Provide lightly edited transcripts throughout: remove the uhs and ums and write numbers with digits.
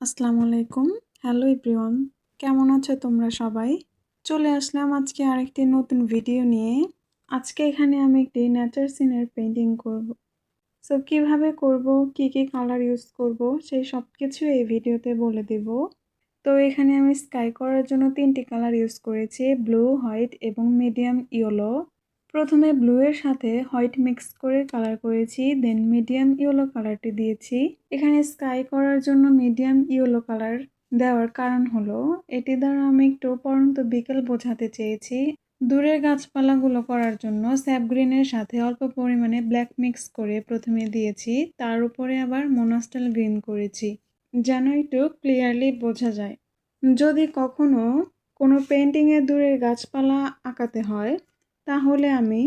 আসসালামু আলাইকুম। Hello everyone, কেমন আছো তোমরা সবাই? চলে আসলাম আজকে আরেকটি নতুন ভিডিও নিয়ে। আজকে এখানে আমি একটি নেচার সিনের পেইন্টিং করব। সো কিভাবে করব, কি কি কালার ইউজ করব, সেই সব কিছু এই ভিডিওতে বলে দেব। তো এখানে আমি স্কাই করার জন্য 3টি কালার ইউজ করেছি, ব্লু, হোয়াইট এবং মিডিয়াম ইয়েলো। প্রথমে ব্লু এর সাথে হোয়াইট মিক্স করে কালার করেছি, দেন মিডিয়াম ইয়েলো কালারটি দিয়েছি। এখানে স্কাই করার জন্য মিডিয়াম ইয়েলো কালার দেওয়ার কারণ হলো এটি দ্বারা আমি একটু পড়ন্ত বিকেল বোঝাতে চেয়েছি। দূরের গাছপালাগুলো করার জন্য স্যাপ গ্রিনের সাথে অল্প পরিমাণে ব্ল্যাক মিক্স করে প্রথমে দিয়েছি, তার উপরে আবার মোনাস্টাল গ্রিন করেছি যেন একটু ক্লিয়ারলি বোঝা যায়। যদি কখনো কোনো পেন্টিংয়ে দূরের গাছপালা আঁকাতে হয় তাহলে আমি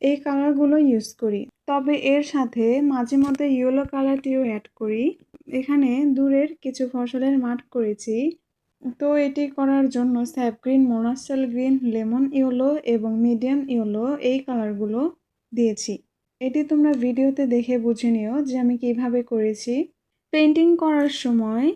এই কালারগুলো ইউজ করি, তবে এর সাথে মাঝে মধ্যে ইয়েলো কালারটিও অ্যাড করি। এখানে দূরের কিছু ফসলের মাঠ করেছি, তো এটি করার জন্য sap green, Monastral green, lemon yellow এবং মিডিয়াম ইয়েলো এই কালারগুলো দিয়েছি। এটি তোমরা ভিডিওতে দেখে বুঝে নিও যে আমি কিভাবে করেছি। পেন্টিং করার সময়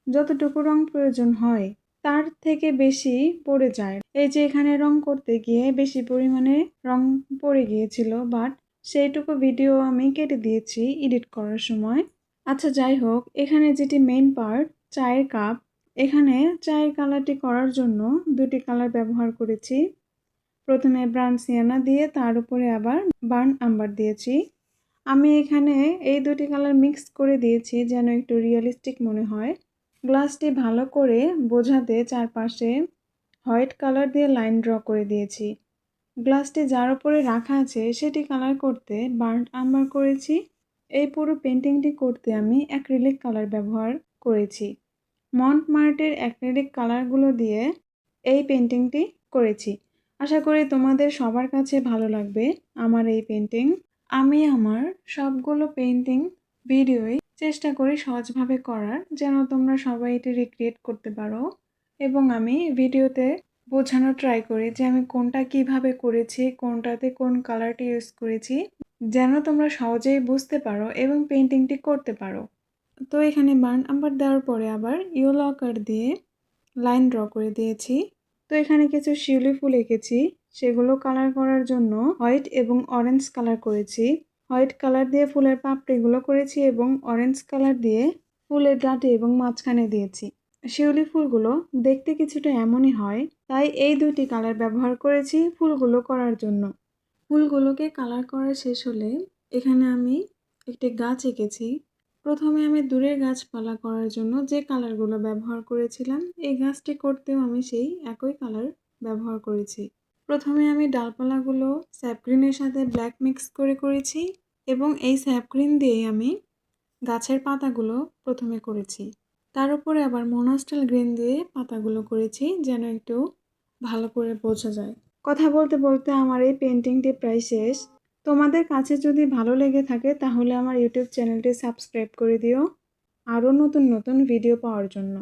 যতটুকু রং প্রয়োজন হয় তার থেকে বেশি পড়ে যায়। এই যে এখানে রং করতে গিয়ে বেশি পরিমাণে রং পড়ে গিয়েছিল, বাট সেইটুকু ভিডিও আমি কেটে দিয়েছি এডিট করার সময়। আচ্ছা যাই হোক, এখানে যেটি মেইন পার্ট, চায়ের কাপ, এখানে চায়ের কালারটি করার জন্য দুটি কালার ব্যবহার করেছি। প্রথমে ব্রাউন সিয়ানা দিয়ে তার উপরে আবার বার্ন আম্বার দিয়েছি। আমি এখানে এই দুটি কালার মিক্স করে দিয়েছি যেন একটু রিয়েলিস্টিক মনে হয়। গ্লাসটি ভালো করে বোঝাতে চারপাশে হোয়াইট কালার দিয়ে লাইন ড্র করে দিয়েছি। গ্লাসটি যার উপরে রাখা আছে সেটি কালার করতে বার্ন আম্বার করেছি। এই পুরো পেন্টিংটি করতে আমি অ্যাক্রিলিক কালার ব্যবহার করেছি। মন্টমার্টের অ্যাক্রিলিক কালারগুলো দিয়ে এই পেন্টিংটি করেছি। আশা করি তোমাদের সবার কাছে ভালো লাগবে আমার এই পেন্টিং। আমি আমার সবগুলো পেন্টিং ভিডিওই চেষ্টা করি সহজভাবে করার, যেন তোমরা সবাই এটি রিক্রিয়েট করতে পারো। এবং আমি ভিডিওতে বোঝানোর ট্রাই করি যে আমি কোনটা কিভাবে করেছি, কোনটাতে কোন কালারটি ইউজ করেছি, যেন তোমরা সহজেই বুঝতে পারো এবং পেন্টিংটি করতে পারো। তো এখানে বার্ন আম্বার দেওয়ার পরে আবার ইয়েলো আকার দিয়ে লাইন ড্র করে দিয়েছি। তো এখানে কিছু শিউলি ফুল এঁকেছি, সেগুলো কালার করার জন্য হোয়াইট এবং অরেঞ্জ কালার করেছি। হোয়াইট কালার দিয়ে ফুলের পাপড়িগুলো করেছি এবং অরেঞ্জ কালার দিয়ে ফুলের ডাঁটি এবং মাঝখানে দিয়েছি। শিউলি ফুলগুলো দেখতে কিছুটা এমনই হয়, তাই এই দুটি কালার ব্যবহার করেছি ফুলগুলো করার জন্য। ফুলগুলোকে কালার করা শেষ হলে এখানে আমি একটি গাছ এঁকেছি। প্রথমে আমি দূরের গাছপালা করার জন্য যে কালারগুলো ব্যবহার করেছিলাম, এই গাছটি করতেও আমি সেই একই কালার ব্যবহার করেছি। প্রথমে আমি ডালপালাগুলো স্যাপ গ্রিনের সাথে ব্ল্যাক মিক্স করে করেছি এবং এই স্যাপ গ্রিন দিয়েই আমি গাছের পাতাগুলো প্রথমে করেছি। তার উপরে আবার মোনাস্টাল গ্রিন দিয়ে পাতাগুলো করেছি যেন একটু ভালো করে বোঝা যায়। কথা বলতে বলতে আমার এই পেন্টিংটি প্রায় শেষ। তোমাদের কাছে যদি ভালো লেগে থাকে তাহলে আমার ইউটিউব চ্যানেলটি সাবস্ক্রাইব করে দিও আরও নতুন নতুন ভিডিও পাওয়ার জন্য।